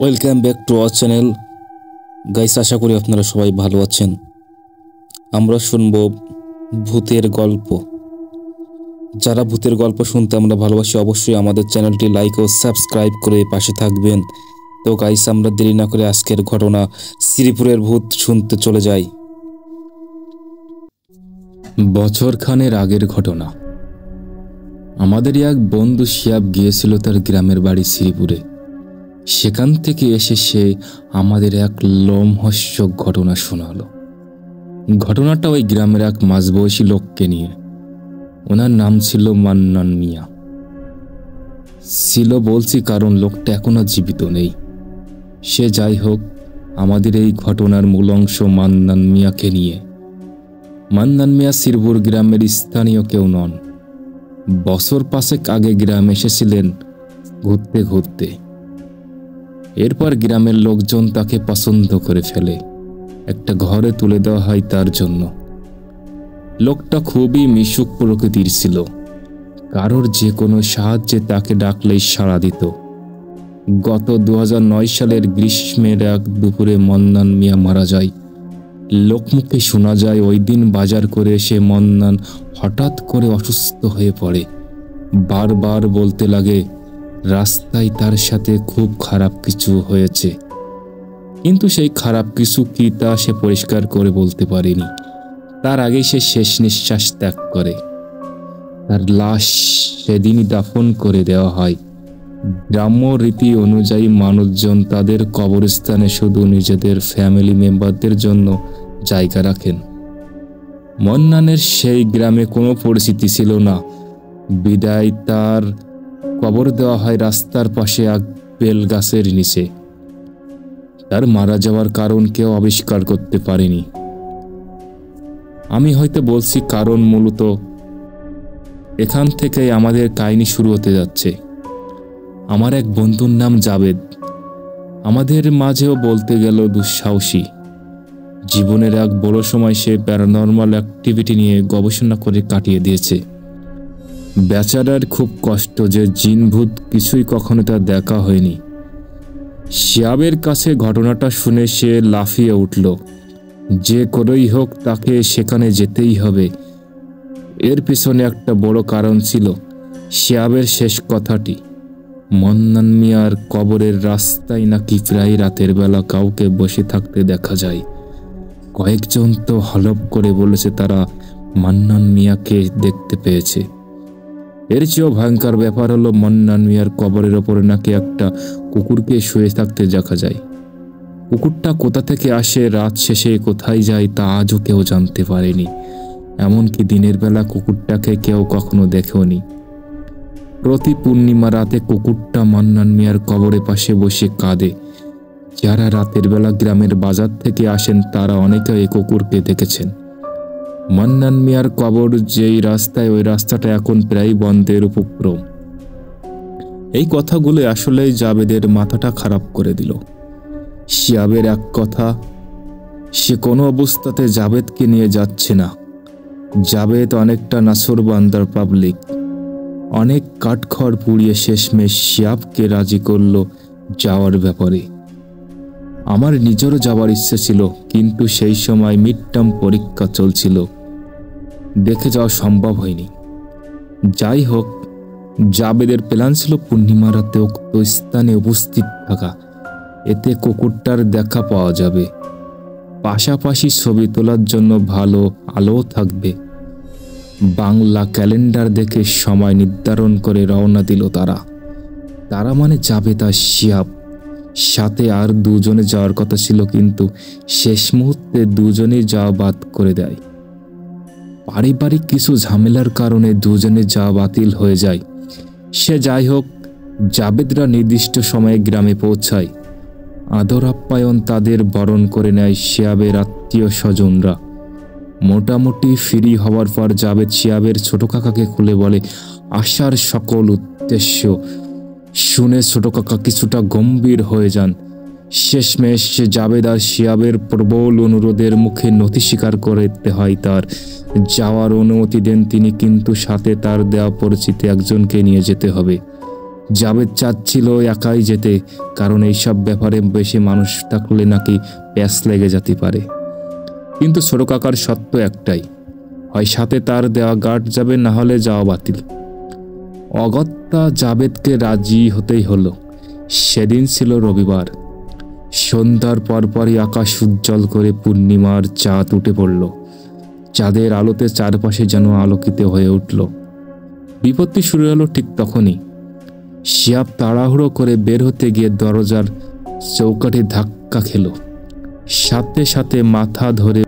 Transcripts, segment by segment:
Welcome back to our channel guys. আশা করি আপনারা সবাই ভালো আছেন। আমরা শুনবো ভূতের গল্প। যারা ভূতের গল্প শুনতে আমরা ভালোবাসি, অবশ্যই আমাদের চ্যানেলটি লাইক ও সাবস্ক্রাইব করে পাশে থাকবেন। তো গাইস, আমরা দেরি না করে আজকের ঘটনা শ্রীপুরের ভূত শুনতে চলে যাই। বছরখানের আগের ঘটনা। আমাদের এক বন্ধু শিয়াব গিয়েছিল তার গ্রামের বাড়ি শ্রীপুরে। সেখান থেকে এসে সে আমাদের এক লোমহর্ষক ঘটনা শোনালো। ঘটনাটা ওই গ্রামের এক মাঝবয়সী লোককে নিয়ে। ওনার নাম ছিল মান্নান মিয়া। ছিল বলছি কারণ লোকটা এখনো জীবিত নেই। সে যাই হোক, আমাদের এই ঘটনার মূল অংশ মান্নান মিয়াকে নিয়ে। মান্নান মিয়া শ্রীপুর গ্রামের স্থানীয় কেউ নন। বছর 5 আগে গ্রামে এসেছিলেন ঘুরতে ঘুরতে। এরপর গ্রামের লোকজন তাকে পছন্দ করে ফেলে। একটা ঘরে তুলে দেওয়া হয় তার জন্য। লোকটা খুবই মিশুক প্রকৃতির ছিল। কারোর যে কোনো সাহায্যে তাকে ডাকলেই সাড়া দিত। গত 2009 সালের গ্রীষ্মের এক দুপুরে মান্নান মিয়া মারা যায়। লোকমুখে শোনা যায় ওই দিন বাজার করে এসে মান্নান হঠাৎ করে অসুস্থ হয়ে পড়ে। বারবার বলতে লাগে রাস্তায় তার সাথে খুব খারাপ কিছু হয়েছে, কিন্তু সেই খারাপ কিছু কি তা সে পরিষ্কার করে বলতে পারেনি। তার আগে সে শেষ নিঃশ্বাস ত্যাগ করে। তার লাশ সেদিনই দাফন করে দেওয়া হয়। গ্রাম্য রীতি অনুযায়ী মানুষজন তাদের কবরস্থানে শুধু নিজেদের ফ্যামিলি মেম্বারদের জন্য জায়গা রাখেন। মান্নানের সেই গ্রামে কোনো পরিচিতি ছিল না, বিদায় তার কবর দেওয়া হয় রাস্তার পাশে এক বেল গাছের নিচে। তার মারা যাওয়ার কারণ কেউ আবিষ্কার করতে পারেনি। আমি হয়তো বলছি কারণ মূলত এখান থেকেই আমাদের কাহিনী শুরু হতে যাচ্ছে। আমার এক বন্ধুর নাম জাবেদ। আমাদের মাঝেও বলতে গেল দুঃসাহসী। জীবনের এক বড় সময় সে প্যারানর্মাল অ্যাক্টিভিটি নিয়ে গবেষণা করে কাটিয়ে দিয়েছে। বেচারার খুব কষ্ট যে জিন ভূত কিছুই কখনো তার দেখা হয়নি। শিয়াবের কাছে ঘটনাটা শুনে সে লাফিয়ে উঠল। যে করেই হোক তাকে সেখানে যেতেই হবে। এর পিছনে একটা বড় কারণ ছিল শিয়াবের শেষ কথাটি। মান্নান মিয়ার কবরের রাস্তায় নাকি প্রায় রাতের বেলা কাউকে বসে থাকতে দেখা যায়। কয়েকজন তো হলফ করে বলেছে তারা মান্নান মিয়াকে দেখতে পেয়েছে। এর চেয়েও ভয়ঙ্কর ব্যাপার হলো মান্নান মিয়ার কবরের ওপরে নাকি একটা কুকুরকে শুয়ে থাকতে দেখা যায়। কুকুরটা কোথা থেকে আসে, রাত শেষে কোথায় যায় তা আজও কেউ জানতে পারেনি। এমনকি দিনের বেলা কুকুরটাকে কেউ কখনো দেখেওনি। প্রতি পূর্ণিমা রাতে কুকুরটা মান্নান মিয়ার কবরের পাশে বসে কাঁদে। যারা রাতের বেলা গ্রামের বাজার থেকে আসেন তারা অনেকে এই কুকুরকে দেখেছেন। মান্নান মিয়ার কবর যেই রাস্তায়, ওই রাস্তাটা এখন প্রায় বন্ধের উপক্রম। এই কথাগুলো আসলেই জাবেদের মাথাটা খারাপ করে দিল। শিয়াবের এক কথা, সে কোনো অবস্থাতে জাবেদকে নিয়ে যাচ্ছে না। জাবেদ অনেকটা নাছোড়বান্দার পাবলিক। অনেক কাঠখড় পুড়িয়ে শেষমেশ শিয়াবকে রাজি করলো যাওয়ার ব্যাপারে। আমার নিজেরও যাওয়ার ইচ্ছে ছিল, কিন্তু সেই সময় মিড টার্ম পরীক্ষা চলছিল, দেখে যাওয়া সম্ভব হয়নি। যাই হোক, জাবেদের প্ল্যান ছিল পূর্ণিমা রাতে উক্ত স্থানে উপস্থিত থাকা। এতে কুকুরটার দেখা পাওয়া যাবে, পাশাপাশি ছবি তোলার জন্য ভালো আলো থাকবে। বাংলা ক্যালেন্ডার দেখে সময় নির্ধারণ করে রওনা দিল তারা মানে জাবেদ আর শিয়াব। সাথে আর দুজনে যাওয়ার কথা ছিল, কিন্তু শেষ মুহূর্তে দুজনেই যাওয়া বাদ করে দেয়। পারিবারিক কিছু ঝামেলার কারণে দুজনে যাওয়া বাতিল হয়ে যায়। সে যাই হোক, জাবেদরা নির্দিষ্ট সময়ে গ্রামে পৌঁছায়। আদর আপ্যায়ন তাদের বরণ করে নেয় শিয়াবের আত্মীয় স্বজনরা। মোটামুটি ফ্রি হওয়ার পর জাবেদ শিয়াবের ছোট কাকাকে খুলে বলে আসার সকল উদ্দেশ্য। শুনে ছোট কাকা কিছুটা গম্ভীর হয়ে যান। শেষমেশ জাবেদ আর শিয়াবের প্রবল অনুরোধের মুখে নথি স্বীকার করতে হয় তার যাওয়ার অনুমতি দেন তিনি, কিন্তু সাথে তার দেওয়া পরিচিত একজনকে নিয়ে যেতে হবে। জাবেদ চাচ্ছিল একাই যেতে, কারণ এইসব ব্যাপারে বেশি মানুষ থাকলে নাকি প্যাঁচ লেগে যেতে পারে। কিন্তু ছোট কাকার সত্য একটাই, হয় সাথে তার দেওয়া গার্ড যাবে, না হলে যাওয়া বাতিল। অগত্যা জাবেদকে রাজি হতেই হলো। সেদিন ছিল রবিবার। সন্ধ্যার পরপরই আকাশ উজ্জ্বল করে পূর্ণিমার চাঁদ উঠে পড়ল। চাঁদের আলোতে চারপাশে যেন আলোকিত হয়ে উঠল। বিপত্তি শুরু হলো ঠিক তখনই। শিহাব তাড়াহুড়ো করে বের হতে গিয়ে দরজার চৌকাঠে ধাক্কা খেল। সাথে সাথে মাথা ধরে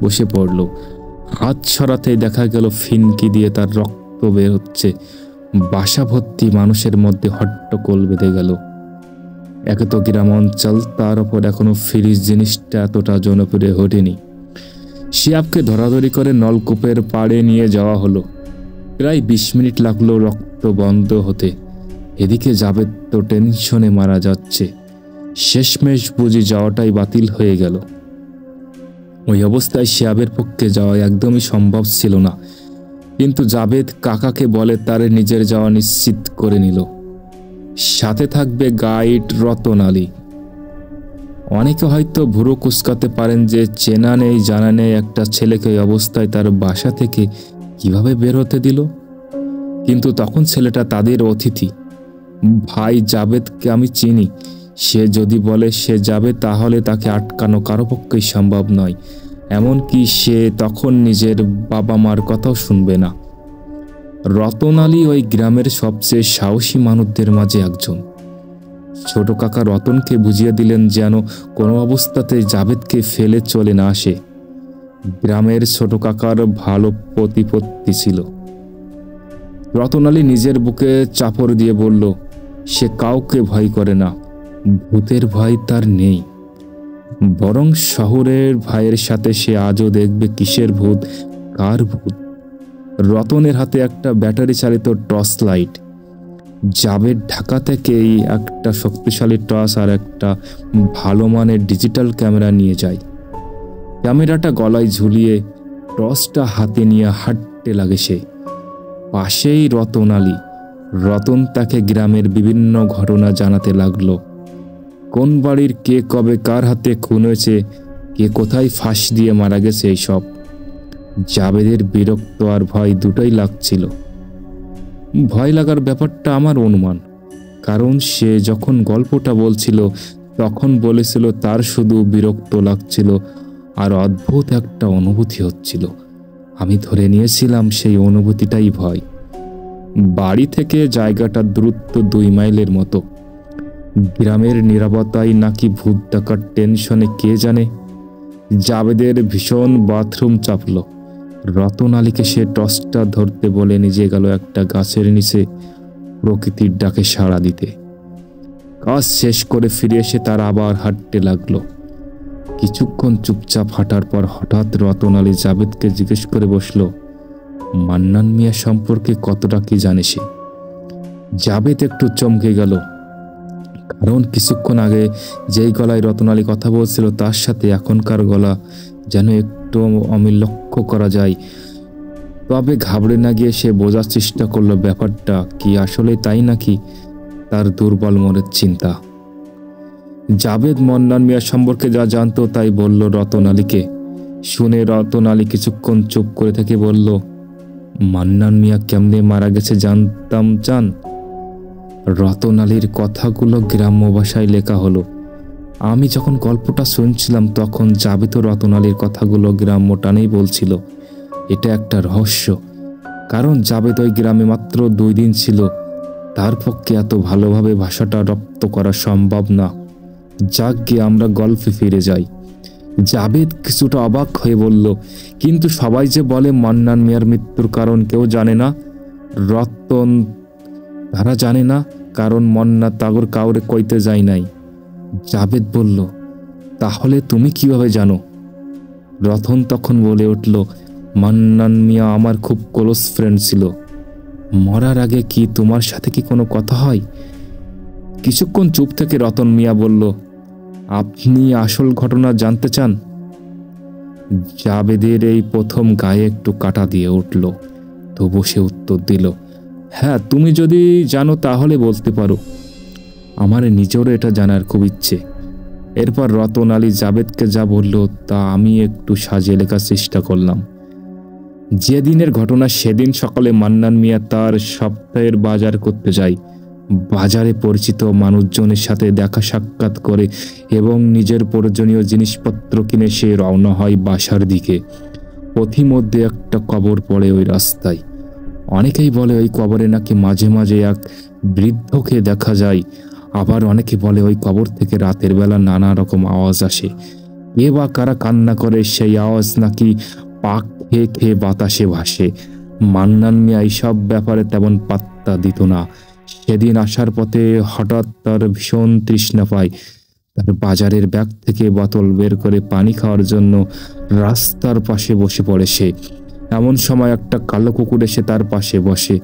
বসে পড়ল। হাত সরাতেই দেখা গেল ফিনকি দিয়ে তার রক্ত বের হচ্ছে। বাসা ভর্তি মানুষের মধ্যে হট্টগোল বেঁধে গেল। একে তো গ্রাম অঞ্চল, তার উপর এখনো ফ্রিজ জিনিসটা এতটা জনপ্রিয় ওঠেনি। শিহাবকে ধরাধরি করে নলকূপের পাড়ে নিয়ে যাওয়া হলো। প্রায় 20 মিনিট লাগলো রক্ত বন্ধ হতে। এদিকে জাবেদ তো টেনশনে মারা যাচ্ছে। শেষমেশ বুঝি যাওয়াটাই বাতিল হয়ে গেল। ওই অবস্থায় শিহাবের পক্ষে যাওয়া একদমই সম্ভব ছিল না। কিন্তু জাবেদ কাকাকে বলে তার নিজের যাওয়া নিশ্চিত করে নিল। সাথে থাকবে গাইড রতন আলী। অনেকে হয়তো ভুরু কুঁচকাতে পারেন যে চেনা নেই জানা নেই একটা ছেলেকে ওই অবস্থায় তার বাসা থেকে কিভাবে বের হতে দিল। কিন্তু তখন ছেলেটা তাদের অতিথি। ভাই জাবেদকে আমি চিনি, সে যদি বলে সে যাবে তাহলে তাকে আটকানো কারো পক্ষেই সম্ভব নয়। এমনকি সে তখন নিজের বাবা মার কথাও শুনবে না। রতন আলী ওই গ্রামের সবচেয়ে সাহসী মানুষদের মাঝে একজন। ছোট কাকা রতনকে বুঝিয়ে দিলেন যেন কোনো অবস্থাতে জাবেদকে ফেলে চলে না আসে। গ্রামের ছোট কাকার ভালো প্রতিপত্তি ছিল। রতন আলী নিজের বুকে চাপড় দিয়ে বলল, সে কাউকে ভয় করে না, ভূতের ভয় তার নেই। বরং শহরের ভাইয়ের সাথে সে আজও দেখবে কিসের ভূত, কার ভূত। রতনের হাতে একটা ব্যাটারি চালিত টর্চ লাইট। জাবেদ ঢাকা থেকেই একটা শক্তিশালী টর্চ আর একটা ভালো মানের ডিজিটাল ক্যামেরা নিয়ে যায়। ক্যামেরাটা গলায় ঝুলিয়ে টর্চটা হাতে নিয়ে হাঁটতে লাগে সে। পাশেই রতন আলী। রতন তাকে গ্রামের বিভিন্ন ঘটনা জানাতে লাগলো। কোন বাড়ির কে কবে কার হাতে খুন হয়েছে, কে কোথায় ফাঁস দিয়ে মারা গেছে, এইসব। জাবেদের বিরক্ত আর ভয় দুটোই লাগছিল। ভয় লাগার ব্যাপারটা আমার অনুমান, কারণ সে যখন গল্পটা বলছিল তখন বলেছিল তার শুধু বিরক্ত লাগছিল আর অদ্ভুত একটা অনুভূতি হচ্ছিল। আমি ধরে নিয়েছিলাম সেই অনুভূতিটাই ভয়। বাড়ি থেকে জায়গাটা দূরত্ব 2 মাইলের মতো। গ্রামের নিরাপত্তায় নাকি ভূত ডাকার টেনশনে কে জানে। জাবেদের ভীষণ বাথরুম চাপল। রতন আলীকে সে টর্চটা ধরতে বলে নিজে গেল একটা গাছের নিচে প্রকৃতির ডাকে সাড়া দিতে। কাজ শেষ করে ফিরে এসে তার আবার হাঁটতে লাগলো। কিছুক্ষণ চুপচাপ হাঁটার পর হঠাৎ রতন আলী জাবেদকে জিজ্ঞেস করে বসলো, মান্নান মিয়া সম্পর্কে কতটা কি জানে সে? জাবেদ একটু চমকে গেল, কারণ কিছুক্ষণ আগে যেই গলায় রতন আলী কথা বলছিল তার সাথে এখনকার গলা যেন একটু অমিল লক্ষ্য করা যায়। তবে ঘাবড়ে না গিয়ে সে বোঝার চেষ্টা করলো ব্যাপারটা কি আসলে তাই নাকি তার দুর্বল মনের চিন্তা। জাবেদ মান্নান মিয়া সম্পর্কে যা জানতো তাই বলল রতন আলীকে। শুনে রতন আলী কিছুক্ষণ চুপ করে থেকে বলল, মান্নান মিয়া কেমনে মারা গেছে জানতাম চান? রতন আলীর কথাগুলো গ্রাম্য ভাষায় লেখা হলো। আমি যখন গল্পটা শুনছিলাম তখন জাবেদ রতন আলীর কথাগুলো গ্রাম্য টানেই বলছিল। এটা একটা রহস্য, কারণ জাবেদ ওই গ্রামে মাত্র 2 দিন ছিল। তার পক্ষে এত ভালোভাবে ভাষাটা রপ্ত করা সম্ভব না। যাক গিয়ে আমরা গল্পে ফিরে যাই। জাবেদ কিছুটা অবাক হয়ে বলল, কিন্তু সবাই যে বলে মান্নান মিয়ার মৃত্যুর কারণ কেউ জানে না। রতন তারা জানে না, কারণ মন্না তাগর কাউরে কইতে যায় নাই। জাবেদ বলল, তাহলে তুমি কিভাবে জানো? রতন তখন বলে উঠল, মান্নান মিয়া আমার খুব ক্লোজ ফ্রেন্ড ছিল। মরার আগে কি তোমার সাথে কি কোনো কথা হয়? কিছুক্ষণ চুপ থেকে রতন মিয়া বলল, আপনি আসল ঘটনা জানতে চান? জাবেদের এই প্রথম গায়ে একটু কাটা দিয়ে উঠল, তবু সে উত্তর দিল, হ্যাঁ, তুমি যদি জানো তাহলে বলতে পারো। আমার নিজেরও এটা জানার খুব ইচ্ছে। এরপর রতন আলী জাবেদকে যা বলল তা আমি একটু সাজিয়ে লেখার চেষ্টা করলাম। যেদিনের ঘটনা সেদিন সকালে মান্নান মিয়া তার সপ্তাহের বাজার করতে যায়। বাজারে পরিচিত মানুষজনের সাথে দেখা সাক্ষাৎ করে এবং নিজের প্রয়োজনীয় জিনিসপত্র কিনে সে রওনা হয় বাসার দিকে। পথিমধ্যে একটা কবর পড়ে ওই রাস্তায়। অনেকেই বলে ওই কবরে নাকি মাঝে মাঝে এক বৃদ্ধকে দেখা যায়। আবার অনেকে বলে ওই কবর থেকে রাতের বেলা নানা রকম আওয়াজ আসে। কে বা কারা কান্না করে, সেই আওয়াজ নাকি পাক খেয়ে খেয়ে বাতাসে ভাসে। মান্নান মিয়া এইসব ব্যাপারে তেমন পাত্তা দিত না। সেদিন আসার পথে হঠাৎ তার ভীষণ তৃষ্ণা পায়। তার বাজারের ব্যাগ থেকে বোতল বের করে পানি খাওয়ার জন্য রাস্তার পাশে বসে পড়ে সে। এমন সময় একটা কালো কুকুর এসে তার পাশে বসে।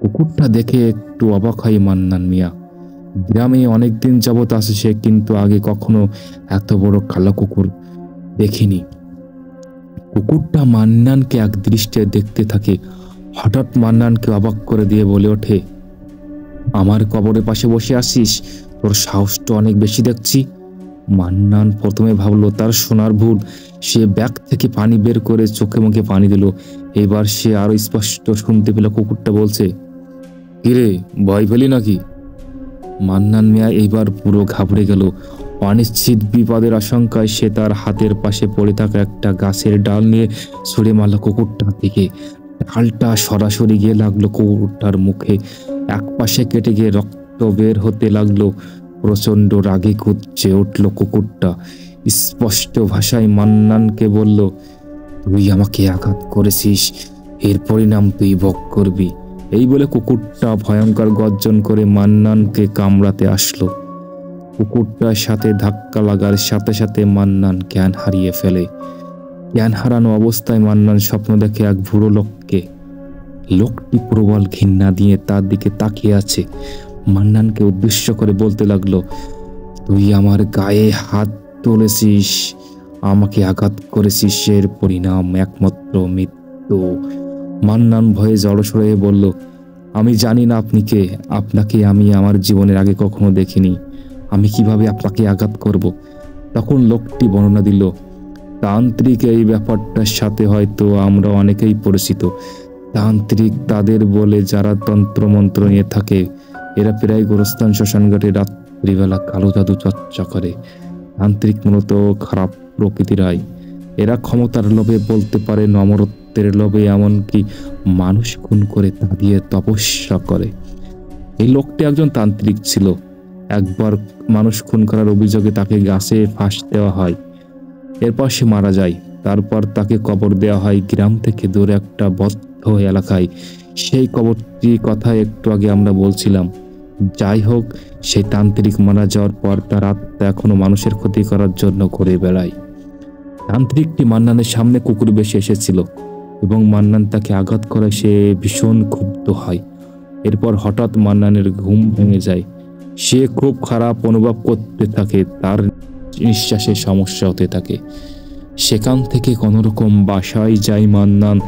কুকুরটা দেখে একটু অবাক হয় মান্নান মিয়া। গ্রামে অনেকদিন যাবৎ আসে সে, কিন্তু আগে কখনো এত বড় কালো কুকুর দেখিনি। কুকুরটা মান্নানকে এক দৃষ্টে দেখতে থাকে। হঠাৎ মান্নানকে অবাক করে দিয়ে বলে ওঠে, আমার কবরের পাশে বসে আসিস? তোর সাহসটা অনেক বেশি দেখছি। মান্নান প্রথমে ভাবলো তার শোনার ভুল। সে ব্যাগ থেকে পানি বের করে চোখে মুখে পানি দিল। এবার সে আরো স্পষ্ট শুনতে পেল কুকুরটা বলছে, কিরে, ভয় পেলি নাকি? মান্নান মিয়া এইবার পুরো ঘাবড়ে গেল। অনিশ্চিত বিপদের আশঙ্কায় সে তার হাতের পাশে পড়ে থাকা একটা গাছের ডাল নিয়ে ছুঁড়ে মারল কুকুরটার দিকে। ডালটা সরাসরি গিয়ে লাগলো কুকুরটার মুখে। এক পাশে কেটে গিয়ে রক্ত বের হতে লাগলো। প্রচন্ড রাগে কুঁচে উঠল কুকুরটা। স্পষ্ট ভাষায় মান্নানকে বলল, তুই আমাকে আঘাত করেছিস, এর পরিণাম তুই ভোগ করবি। এই বলে কুকুরটা ভয়ঙ্কর গর্জন করে মান্নানকে কামড়াতে আসলো। কুকুরটার সাথে ধাক্কা লাগার সাথে সাথে মান্নান জ্ঞান হারিয়ে ফেলে। জ্ঞান হারানো অবস্থায় মান্নান স্বপ্ন দেখে এক বুড়ো লোককে। লোকটি প্রবল ঘৃণা দিয়ে তার দিকে তাকিয়ে আছে। মান্নানকে উদ্দেশ্য করে বলতে লাগলো, তুই আমার গায়ে হাত তুলেছিস, আমাকে আঘাত করেছিস, এর পরিণাম একমাত্র মৃত্যু। মান্নান ভয়ে জড়সড় হয়ে বলল, আমি জানি না আপনি কে। আপনাকে আমি আমার জীবনের আগে কখনো দেখিনি। আমি কিভাবে আপনাকে আঘাত করব? তখন লোকটি বর্ণনা দিল, তান্ত্রিক এই ব্যাপারটার সাথে হয়তো আমরা অনেকেই পরিচিত। তান্ত্রিক তাদের বলে যারা তন্ত্রমন্ত্র নিয়ে থাকে। এরা প্রায় গোরস্থান শ্মশানঘাটে রাত্রিবেলা কালো জাদু চর্চা করে। তান্ত্রিক মূলত খারাপ প্রকৃতির হয়। এরা ক্ষমতার লোভে, বলতে পারে অমরত্বের লোভে, এমনকি মানুষ খুন করে তা দিয়ে তপস্যা করে। এই লোকটি একজন তান্ত্রিক ছিল। একবার মানুষ খুন করার অভিযোগে তাকে গাছে ফাঁস দেওয়া হয়। এরপর সে মারা যায়। তারপর তাকে কবর দেওয়া হয় গ্রাম থেকে দূরে একটা বদ্ধ এলাকায়। সেই কবরটির কথা একটু আগে আমরা বলছিলাম। যাই হোক, সেই তান্ত্রিক মারা যাওয়ার পর তার আত্মা এখনো মানুষের ক্ষতি করার জন্য ঘুরে বেড়ায়। তান্ত্রিকটি মান্নানের সামনে কুকুর বেশে এসেছিল এবং মান্নান তাকে আঘাত করে সে ভীষণ ক্ষুব্ধ হয়। এরপর হঠাৎ মান্নানের ঘুম ভেঙে যায়। সে খুব খারাপ অনুভব করতে থাকে। তার নিঃশ্বাসের সমস্যা হতে থাকে। সেখান থেকে কোনোরকম বাসায় যায় মান্নান।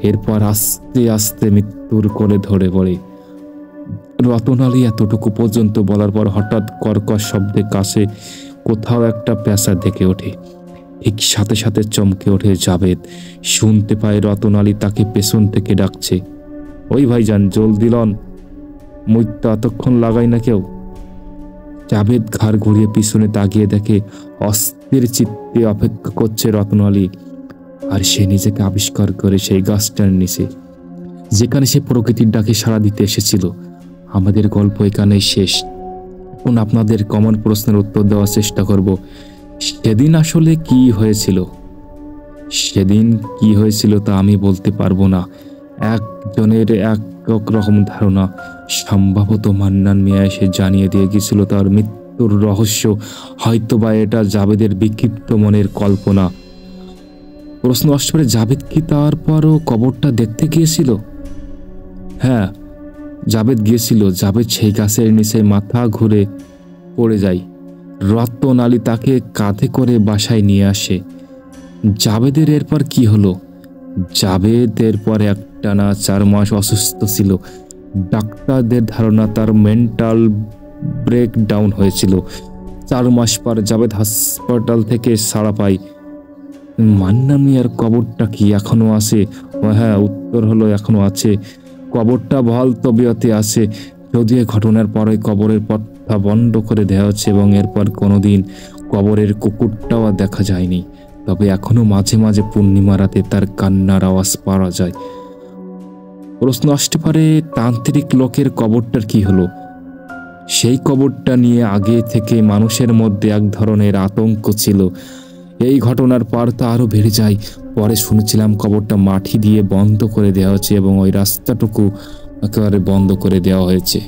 এরপর আস্তে আস্তে মৃত্যুর কোলে ধরে পড়ে। রতন আলী এতটুকু পর্যন্ত বলার পর হঠাৎ কর্কশ শব্দে কাছে কোথাও একটা পেঁচা দেখে ওঠে। ঠিক সাথে সাথে চমকে ওঠে জাবেদ। শুনতে পায় রতন আলী তাকে পেছন থেকে ডাকছে, ওই ভাইজান, জলদি লন, মুইতো এতক্ষণ লাগাই না কেউ। জাবেদ ঘাড় ঘুরিয়ে পিছনে তাকিয়ে দেখে অস্থির চিত্তে অপেক্ষা করছে রতন আলী। আর সে নিজেকে আবিষ্কার করে সেই গাছটার নিচে, যেখানে সে প্রকৃতির ডাকে সাড়া দিতে এসেছিল। আমাদের গল্প এখানেই শেষ। এখন আপনাদের কমন প্রশ্নের উত্তর দেওয়ার চেষ্টা করব। সেদিন আসলে কি হয়েছিল? সেদিন কি হয়েছিল তা আমি বলতে পারবো না। একজনের এক রকম ধারণা। সম্ভবত মান্নান মিয়া এসে জানিয়ে দিয়ে গেছিল তার মৃত্যুর রহস্য। হয়তোবা এটা জাবেদের বিক্ষিপ্ত মনের কল্পনা। প্রশ্ন আসলে, জাবেদ কি তারপরও কবরটা দেখতে গিয়েছিল? হ্যাঁ, জাবেদ গিয়েছিল। জাবেদ সেই গাছের নিচে মাথা ঘুরে পড়ে যায়। রতন আলী তাকে কাঁধে করে বাসায় নিয়ে আসে। জাবেদের এরপর কি হলো? জাবেদ এরপর একটানা 4 মাস অসুস্থ ছিল। ডাক্তারদের ধারণা তার মেন্টাল ব্রেকডাউন হয়েছিল। 4 মাস পর জাভেদ হাসপাতাল থেকে ছাড়া পায়। মান্নান মিয়ার কবরটা কি এখনো আছে? ও হ্যাঁ, উত্তর হলো এখনো আছে। কবরটা বহাল তবিয়তে আছে, যদিও ঘটনার পরে কবরের পথটা বন্ধ করে দেওয়া হচ্ছে এবং এরপর কোনোদিন কবরের কুকুরটাও আর দেখা যায়নি। তবে এখনো মাঝে মাঝে পূর্ণিমা রাতে তার কান্নার আওয়াজ পাওয়া যায়। প্রশ্ন আসতে পারে, তান্ত্রিক লোকের কবরটার কি হলো? সেই কবরটা নিয়ে আগে থেকে মানুষের মধ্যে এক ধরনের আতঙ্ক ছিল। এই ঘটনার পর তা আরো বেড়ে যায়। পরে শুনেছিলাম কবরটা মাটি দিয়ে বন্ধ করে দেওয়া হয়েছে এবং ওই রাস্তাটুকু একেবারে বন্ধ করে দেওয়া হয়েছে।